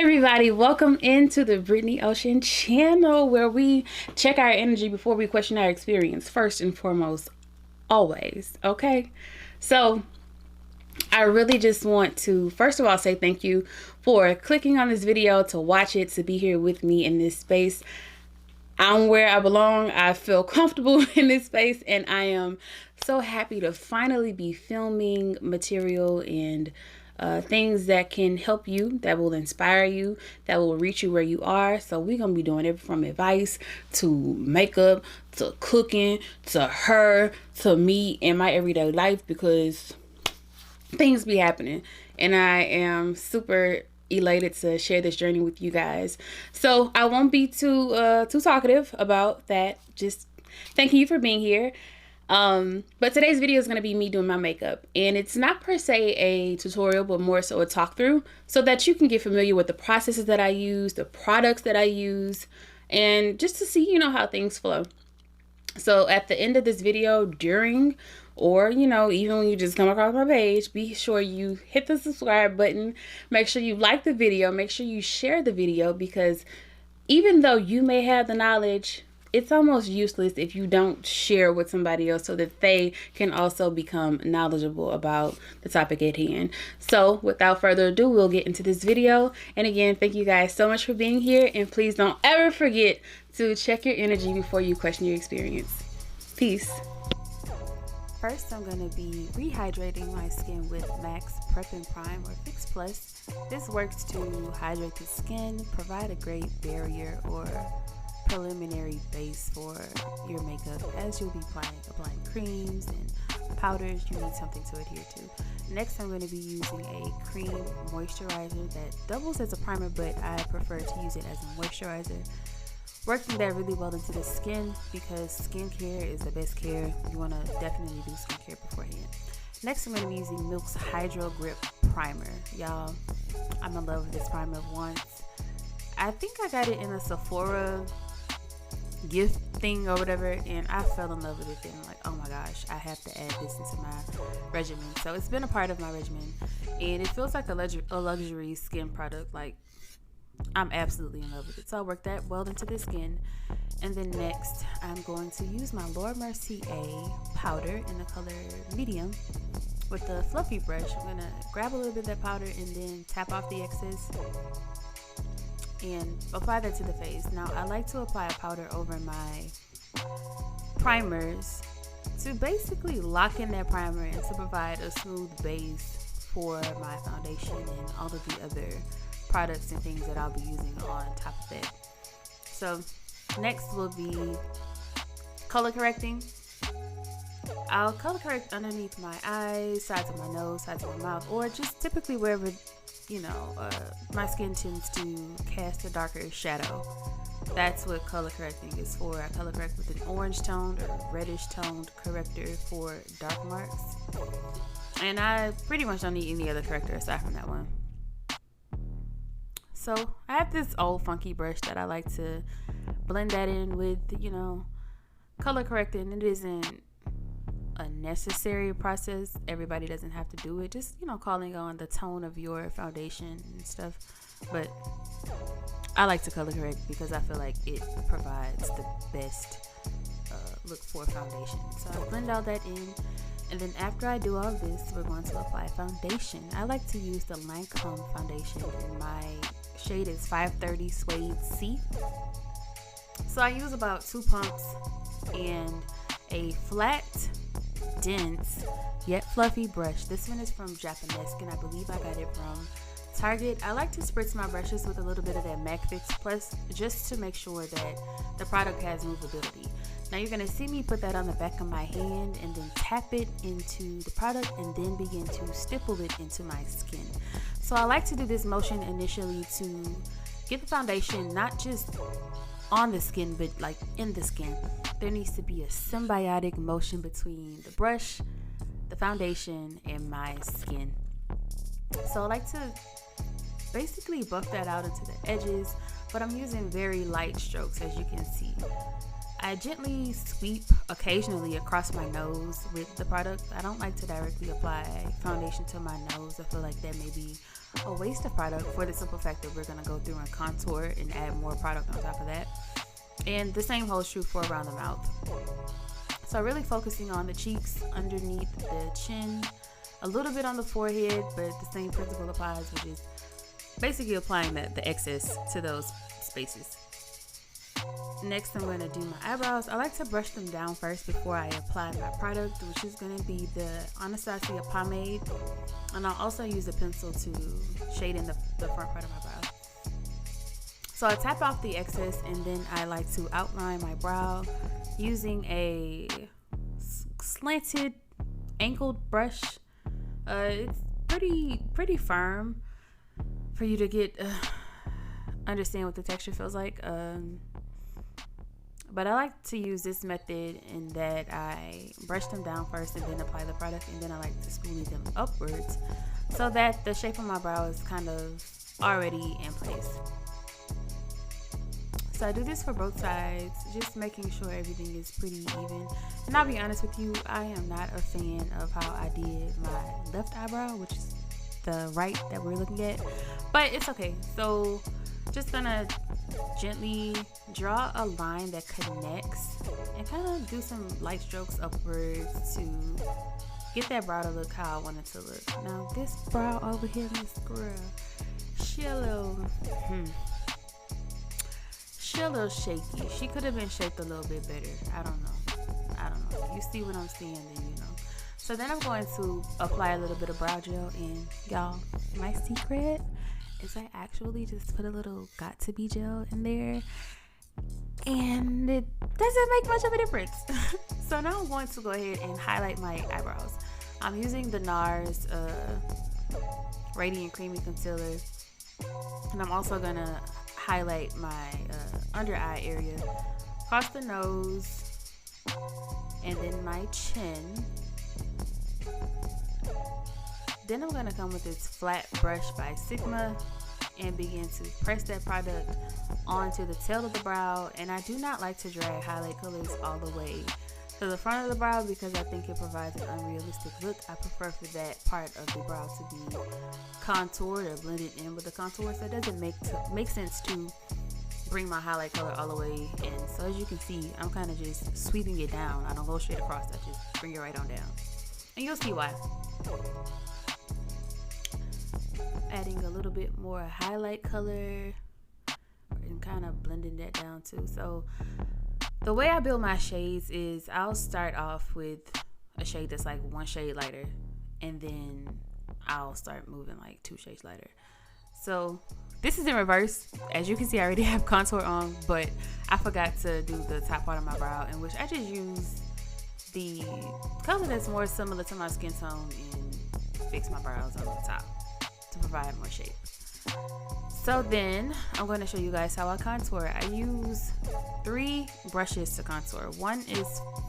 Everybody, welcome into the Brittni Ocean channel where we check our energy before we question our experience, first and foremost, always, okay? So I really just want to first of all say thank you for clicking on this video to watch it, to be here with me in this space. I'm where I belong. I feel comfortable in this space, and I am so happy to finally be filming material and things that can help you, that will inspire you, that will reach you where you are. So we're gonna be doing everything from advice to makeup to cooking to her to me in my everyday life, because things be happening, and I am super elated to share this journey with you guys. So I won't be too talkative about that. Just thanking you for being here. But today's video is going to be me doing my makeup, and it's not per se a tutorial, but more so a talk through, so that you can get familiar with the processes that I use, the products that I use, and just to see, how things flow. So at the end of this video, during, or, even when you just come across my page, be sure you hit the subscribe button, make sure you like the video, make sure you share the video, because even though you may have the knowledge, it's almost useless if you don't share with somebody else so that they can also become knowledgeable about the topic at hand. So without further ado, we'll get into this video. And again, thank you guys so much for being here. And please don't ever forget to check your energy before you question your experience. Peace. First, I'm going to be rehydrating my skin with Max Prep and Prime or Fix Plus. This works to hydrate the skin, provide a great barrier or preliminary base for your makeup. As you'll be applying creams and powders, you need something to adhere to. Next, I'm going to be using a cream moisturizer that doubles as a primer, but I prefer to use it as a moisturizer, working that really well into the skin, because skincare is the best care. You want to definitely do skincare beforehand. Next, I'm going to be using Milk's Hydro Grip Primer. Y'all, I'm in love with this primer. Once, I think I got it in a Sephora gift thing or whatever, and I fell in love with it, and I'm like, oh my gosh, I have to add this into my regimen. So it's been a part of my regimen, and it feels like a luxury skin product. Like, I'm absolutely in love with it. So I work that well into the skin. And then next, I'm going to use my Laura Mercier powder in the color medium with the fluffy brush. I'm going to grab a little bit of that powder and then tap off the excess and apply that to the face. Now, I like to apply a powder over my primers to basically lock in that primer and to provide a smooth base for my foundation and all of the other products and things that I'll be using on top of it. So next will be color correcting. I'll color correct underneath my eyes, sides of my nose, sides of my mouth, or just typically wherever my skin tends to cast a darker shadow. That's what color correcting is for. I color correct with an orange toned or reddish toned corrector for dark marks, and I pretty much don't need any other corrector aside from that one. So I have this old funky brush that I like to blend that in with, color correcting. It isn't a necessary process. Everybody doesn't have to do it. Just, calling on the tone of your foundation and stuff. But I like to color correct because I feel like it provides the best look for foundation. So I blend all that in. And then after I do all this, we're going to apply foundation. I like to use the Lancome foundation, and my shade is 530 Suede C. So I use about 2 pumps and a flat, dense, yet fluffy brush. This one is from Japanesque, and I believe I got it from Target. I like to spritz my brushes with a little bit of that MAC Fix Plus, just to make sure that the product has movability. Now you're going to see me put that on the back of my hand and then tap it into the product and then begin to stipple it into my skin. So I like to do this motion initially to get the foundation not just on the skin, but like in the skin. There needs to be a symbiotic motion between the brush, the foundation, and my skin. So I like to basically buff that out into the edges, but I'm using very light strokes, as you can see. I gently sweep occasionally across my nose with the product. I don't like to directly apply foundation to my nose. I feel like that may be a waste of product for the simple fact that we're going to go through and contour and add more product on top of that. And the same holds true for around the mouth. So really focusing on the cheeks, underneath the chin, a little bit on the forehead, but the same principle applies, which is basically applying the excess to those spaces. Next, I'm going to do my eyebrows. I like to brush them down first before I apply my product, which is going to be the Anastasia pomade. And I'll also use a pencil to shade in the front part of my brow. So I tap off the excess, and then I like to outline my brow using a slanted angled brush. It's pretty firm for you to get understand what the texture feels like. But I like to use this method in that I brush them down first and then apply the product, and then I like to spoolie them upwards so that the shape of my brow is kind of already in place. So I do this for both sides, just making sure everything is pretty even. And I'll be honest with you, I am not a fan of how I did my left eyebrow, which is the right that we're looking at, but it's okay. So just gonna gently draw a line that connects and kind of do some light strokes upwards to get that brow to look how I want it to look. Now this brow over here, Miss Girl, she a little shaky. She could have been shaped a little bit better. I don't know. You see what I'm seeing, then you know. So then I'm going to apply a little bit of brow gel, and y'all, my secret is I actually just put a little got to be gel in there, and it doesn't make much of a difference. So now I'm going to go ahead and highlight my eyebrows. I'm using the NARS Radiant Creamy Concealer, and I'm also gonna highlight my under eye area, across the nose, and then my chin. Then I'm going to come with this flat brush by Sigma and begin to press that product onto the tail of the brow. And I do not like to drag highlight colors all the way to the front of the brow because I think it provides an unrealistic look. I prefer for that part of the brow to be contoured or blended in with the contour. So it doesn't make sense to bring my highlight color all the way in. So as you can see, I'm kind of just sweeping it down. I don't go straight across. I just bring it right on down. And you'll see why. Adding a little bit more highlight color and kind of blending that down too. So the way I build my shades is I'll start off with a shade that's like one shade lighter, and then I'll start moving like 2 shades lighter. So this is in reverse. As you can see, I already have contour on, but I forgot to do the top part of my brow, in which I just use the color that's more similar to my skin tone and fix my brows on the top to provide more shape. So then I'm going to show you guys how I contour. I use 3 brushes to contour. One is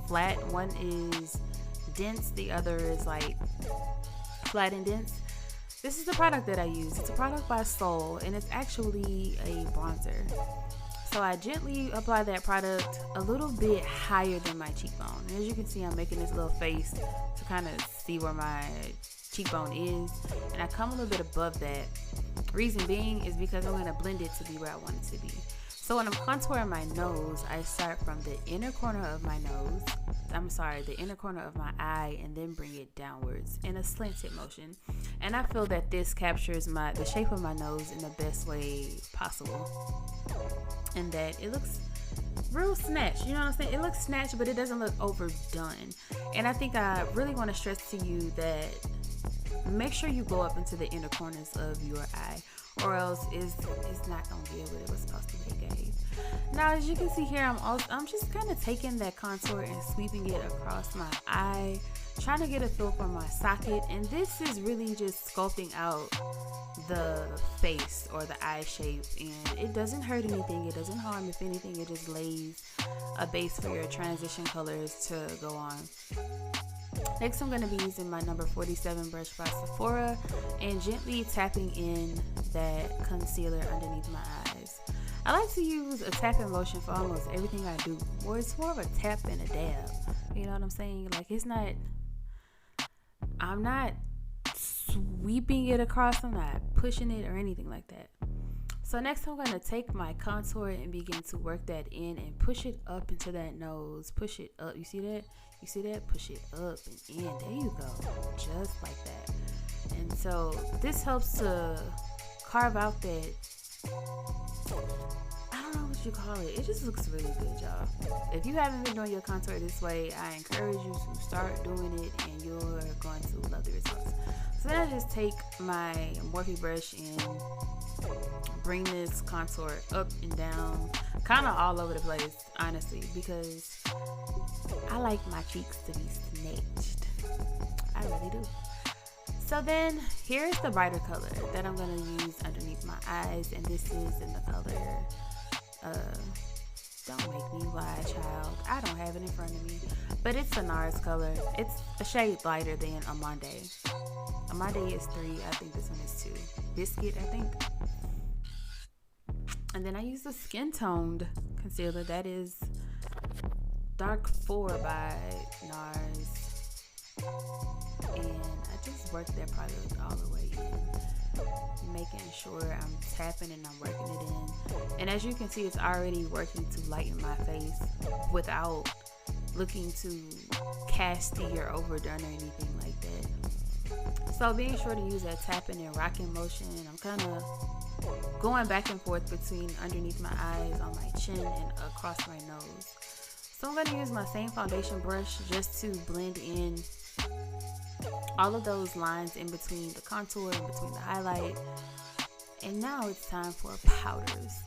flat, one is dense, the other is like flat and dense. This is the product that I use. It's a product by Soul, and it's actually a bronzer. So I gently apply that product a little bit higher than my cheekbone. And as you can see, I'm making this little face to kind of see where my cheekbone is, and I come a little bit above that. Reason being is because I'm going to blend it to be where I want it to be. So when I'm contouring my nose, I start from the inner corner of my nose, the inner corner of my eye, and then bring it downwards in a slanted motion. And I feel that this captures the shape of my nose in the best way possible, and that it looks real snatched. You know what I'm saying? It looks snatched, but it doesn't look overdone. And I think I really want to stress to you that make sure you go up into the inner corners of your eye, or else it's not gonna be what it was supposed to be, guys. Now as you can see here, I'm just kind of taking that contour and sweeping it across my eye, trying to get a feel for my socket. And this is really just sculpting out the face or the eye shape, and it doesn't hurt anything, it doesn't harm. If anything, it just lays a base for your transition colors to go on. Next, I'm going to be using my number 47 brush by Sephora and gently tapping in that concealer underneath my eyes. I like to use a tapping motion for almost everything I do. Or it's more of a tap and a dab. You know what I'm saying? Like, I'm not sweeping it across. I'm not pushing it or anything like that. So next I'm going to take my contour and begin to work that in and push it up into that nose. Push it up. You see that? You see that? Push it up and in. There you go. Just like that. And so this helps to carve out that, I don't know what you call it. It just looks really good, y'all. If you haven't been doing your contour this way, I encourage you to start doing it and you're going to love the results. So then I just take my Morphe brush and bring this contour up and down, kind of all over the place, honestly, because I like my cheeks to be snatched. I really do. So then here's the brighter color that I'm going to use underneath my eyes, and this is in the color, don't make me lie, child. I don't have it in front of me, but it's a NARS color. It's a shade lighter than Amande. Amande is 3. I think this one is 2. Biscuit, I think. And then I use the Skin Toned concealer. That is Dark 4 by NARS. And I just work that product all the way in, making sure I'm tapping and I'm working it in. And as you can see, it's already working to lighten my face without looking too casty or overdone or anything like that. So being sure to use that tapping and rocking motion, I'm kind of going back and forth between underneath my eyes, on my chin, and across my nose. So I'm going to use my same foundation brush just to blend in all of those lines in between the contour, in between the highlight. And now it's time for powders.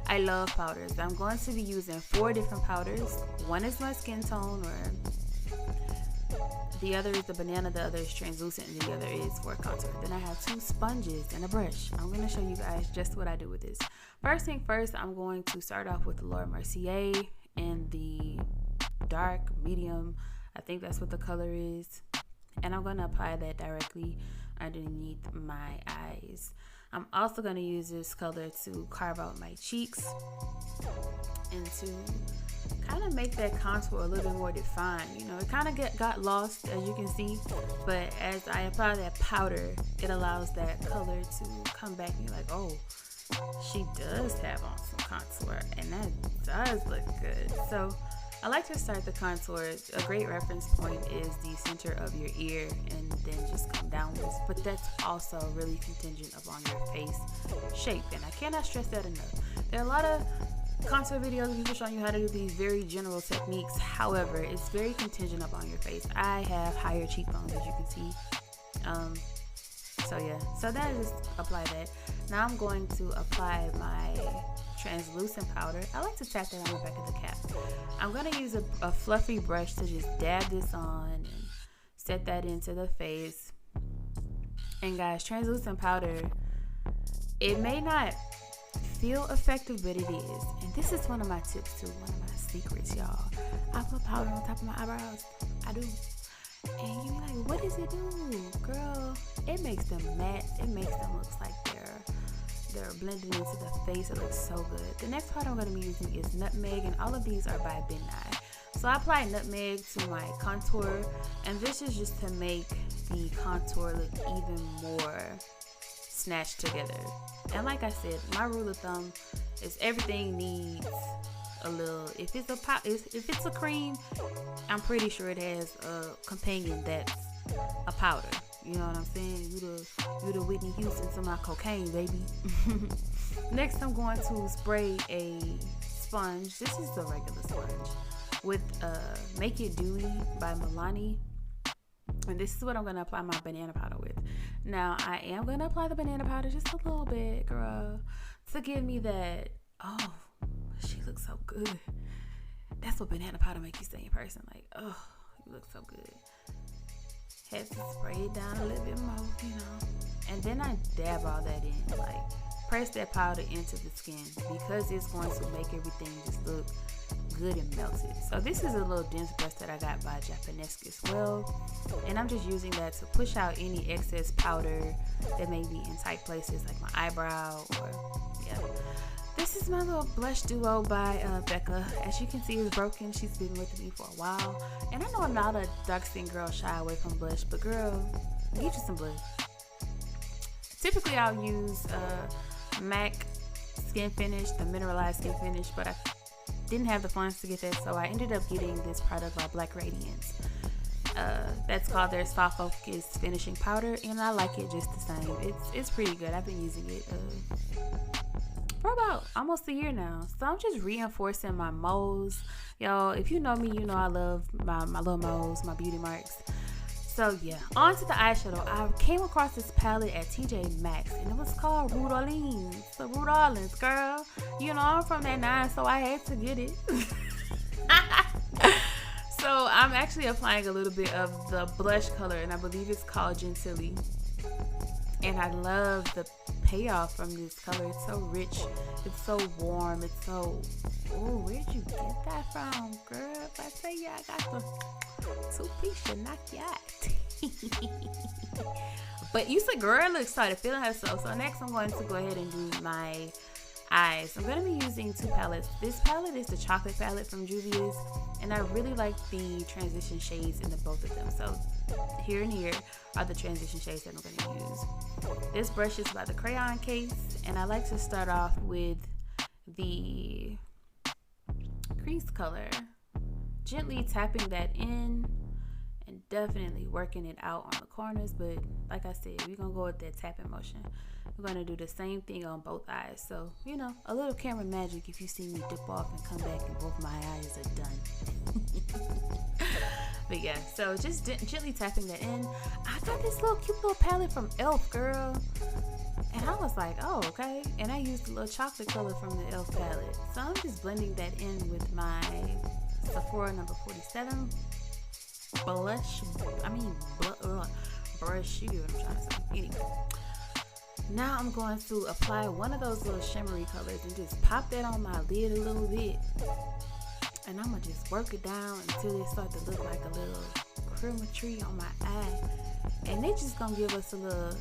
I love powders. I'm going to be using 4 different powders. One is my skin tone, or the other is the banana, the other is translucent, and the other is for contour. Then I have 2 sponges and a brush. I'm going to show you guys just what I do with this. First thing first, I'm going to start off with the Laura Mercier in the dark medium. I think that's what the color is. And I'm going to apply that directly underneath my eyes. I'm also going to use this color to carve out my cheeks and to kind of make that contour a little bit more defined. You know, it kind of got lost, as you can see, but as I apply that powder, it allows that color to come back and you're like, oh, she does have on some contour, and that does look good. So I like to start the contour. A great reference point is the center of your ear and then just come downwards, but that's also really contingent upon your face shape, and I cannot stress that enough. There are a lot of contour videos of people showing you how to do these very general techniques. However, it's very contingent upon your face. I have higher cheekbones, as you can see. So yeah, so then I just apply that. Now I'm going to apply my translucent powder. I like to tap that on the back of the cap. I'm going to use a fluffy brush to just dab this on and set that into the face. And guys, translucent powder, it may not feel effective, but it is. And this is one of my tips too, one of my secrets, y'all. I put powder on top of my eyebrows. I do. And you be like, what does it do? Girl, it makes them matte. It makes them look like they're blending into the face. It looks so good. The next part I'm going to be using is nutmeg, and all of these are by Brittni. So I apply nutmeg to my contour, and this is just to make the contour look even more snatched together. And like I said, my rule of thumb is everything needs a little. If it's a cream, I'm pretty sure it has a companion that's a powder. You know what I'm saying? You the Whitney Houston to my cocaine, baby. Next, I'm going to spray a sponge. This is the regular sponge with Make It Dewy by Milani. And this is what I'm going to apply my banana powder with. Now, I am going to apply the banana powder just a little bit, girl, to give me that, oh, she looks so good. That's what banana powder makes you say in person. Like, oh, you look so good. Had to spray it down a little bit more, you know. And then I dab all that in, like press that powder into the skin, because it's going to make everything just look good and melted. So this is a little dense brush that I got by Japanesque as well, and I'm just using that to push out any excess powder that may be in tight places like my eyebrow, or yeah. This is my little blush duo by Becca. As you can see, it's broken. She's been with me for a while. And I know a lot of dark skinned girls shy away from blush, but girl, get you some blush. Typically, I'll use MAC Skin Finish, the mineralized skin finish, but I didn't have the funds to get that, so I ended up getting this product by Black Radiance. That's called their Soft Focus Finishing Powder, and I like it just the same. It's pretty good. I've been using it for about almost a year now. So I'm just reinforcing my moles. Y'all, if you know me, you know I love my little moles, my beauty marks. So yeah, on to the eyeshadow. I came across this palette at TJ Maxx, and it was called Rue d'Orleans. So Rue d'Orleans, girl. You know I'm from that 9, so I had to get it. So I'm actually applying a little bit of the blush color, and I believe it's called Gentilly. And I love the payoff from this color. It's so rich. It's so warm. It's so... Oh, where'd you get that from, girl? If I tell you I got the 2-piece, you knock you out. But you said, girl looks started feeling herself. So next I'm going to go ahead and do my eyes. I'm going to be using 2 palettes. This palette is the chocolate palette from Juvia's, and I really like the transition shades in the both of them. So here and here are the transition shades that I'm going to use. This brush is by the Crayon Case, and I like to start off with the crease color, gently tapping that in and definitely working it out on the corners. But like I said, we're going to go with that tapping motion. We're going to do the same thing on both eyes. So, you know, a little camera magic if you see me dip off and come back and both my eyes are done. But yeah, so just gently tapping that in. I got this little cute little palette from e.l.f., girl. And I was like, oh, okay. And I used a little chocolate color from the e.l.f. palette. So I'm just blending that in with my Sephora number 47 blush. Brush. You get what I'm trying to say. Anyway. Now I'm going to apply one of those little shimmery colors and just pop that on my lid a little bit. And I'm going to just work it down until it starts to look like a little Christmas tree on my eye. And it's just going to give us a little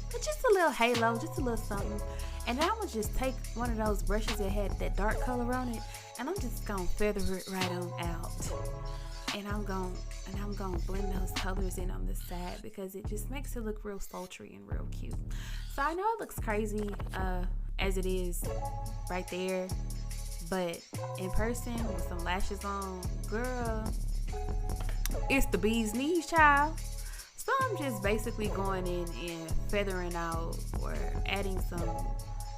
halo, just a little something. And then I'm going to just take one of those brushes that had that dark color on it, and I'm just going to feather it right on out. And I'm going to blend those colors in on the side because it just makes it look real sultry and real cute. So I know it looks crazy as it is right there, but in person with some lashes on, girl, it's the bee's knees, child. So I'm just basically going in and feathering out or adding some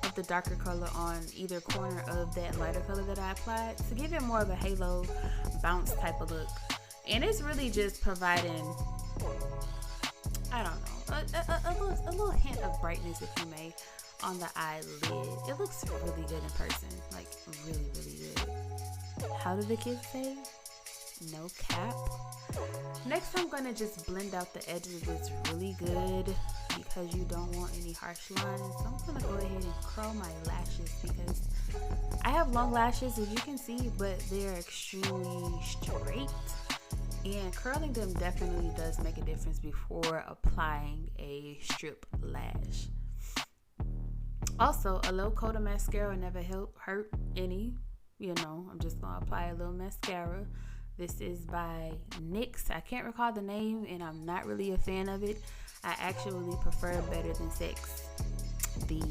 of the darker color on either corner of that lighter color that I applied to give it more of a halo bounce type of look. And it's really just providing, I don't know, a little hint of brightness, if you may, on the eyelid. It looks really good in person, like really, really good. How do the kids say? No cap. Next, I'm going to just blend out the edges of this really good because you don't want any harsh lines. So I'm going to go ahead and curl my lashes because I have long lashes, as you can see, but they're extremely straight. And curling them definitely does make a difference before applying a strip lash. Also, a little coat of mascara never hurt any. You know, I'm just going to apply a little mascara. This is by NYX. I can't recall the name, and I'm not really a fan of it. I actually prefer Better Than Sex, the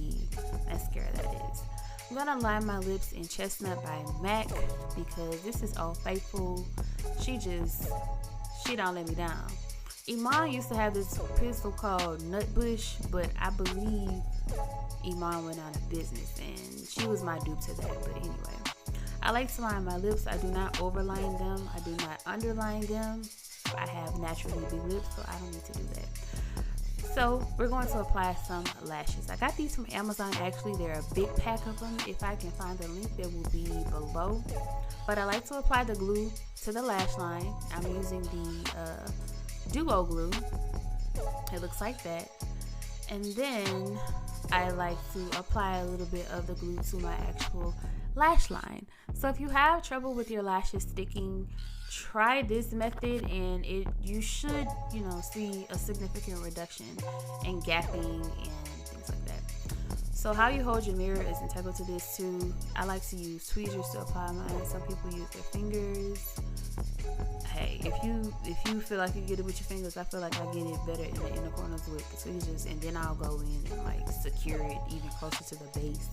mascara that is. I'm going to line my lips in Chestnut by MAC because this is Old Faithful. She don't let me down. Iman used to have this pencil called Nutbush, but I believe Iman went out of business, and she was my dupe to that. But anyway, I like to line my lips. I do not overline them. I do not underline them. I have naturally big lips, so I don't need to do that. So we're going to apply some lashes. I got these from Amazon. Actually, they're a big pack of them. If I can find the link, it will be below. But I like to apply the glue to the lash line. I'm using the Duo glue. It looks like that. And then I like to apply a little bit of the glue to my actual lash line. So if you have trouble with your lashes sticking, try this method and you should, see a significant reduction in gapping and things like that. So how you hold your mirror is integral to this too. I like to use tweezers to apply mine. Some people use their fingers. Hey, if you feel like you get it with your fingers, I feel like I get it better in the inner corners with the tweezers, and then I'll go in and like secure it even closer to the base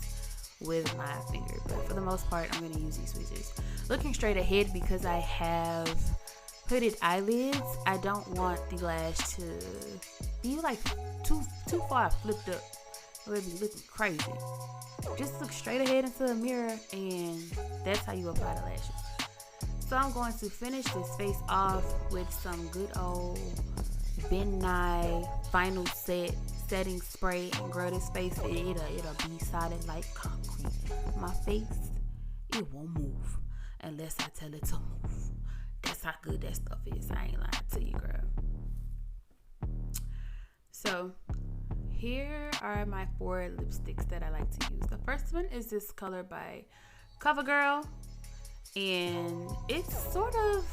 with my finger. But for the most part, I'm gonna use these tweezers. Looking straight ahead, because I have hooded eyelids, I don't want the lash to be like too far flipped up. It would be looking crazy. Just look straight ahead into the mirror, and that's how you apply the lashes. So I'm going to finish this face off with some good old Brittni final setting spray, and girl, this face it'll be solid like concrete. My face, it won't move unless I tell it to move. That's how good that stuff is. I ain't lying to you, girl. So here are my 4 lipsticks that I like to use. The first one is this color by CoverGirl, and it's sort of,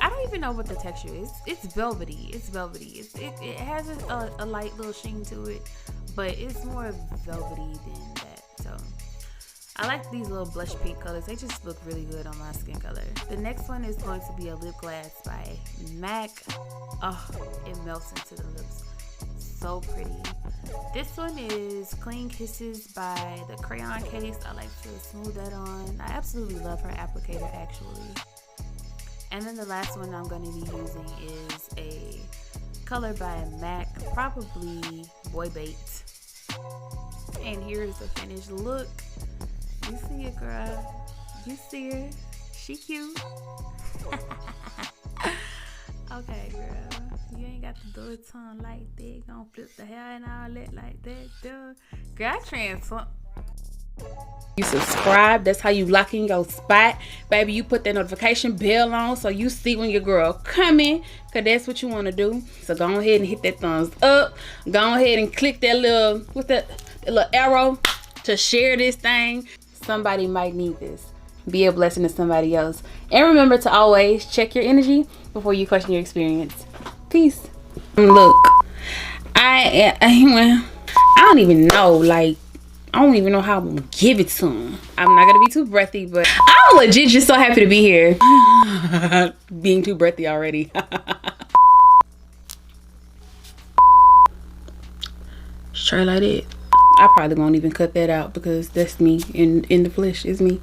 I don't even know what the texture is. It's velvety. It has a light little sheen to it, but it's more velvety than that. So I like these little blush pink colors. They just look really good on my skin color. The next one is going to be a lip gloss by MAC. Oh, it melts into the lips. So pretty. This one is Clean Kisses by the Crayon Case. I like to smooth that on. I absolutely love her applicator, actually. And then the last one I'm going to be using is a color by MAC, probably Boy Bait. And here's the finished look. You see it, girl? You see her? She cute. Okay, girl. You ain't got to do it tongue like that. Gonna flip the hair and all that like that, duh. Girl, I transform. You subscribe. That's how you lock in your spot. Baby, you put that notification bell on so you see when your girl coming, because that's what you want to do. So go ahead and hit that thumbs up. Go ahead and click that little, what's that, little arrow to share this thing. Somebody might need this. Be a blessing to somebody else. And remember to always check your energy before you question your experience. Peace. Look, I don't even know, like, I don't even know how I'm gonna give it to him. I'm not gonna be too breathy, but I'm legit just so happy to be here. Being too breathy already. Try like that. I probably won't even cut that out because that's me in the flesh. It's me.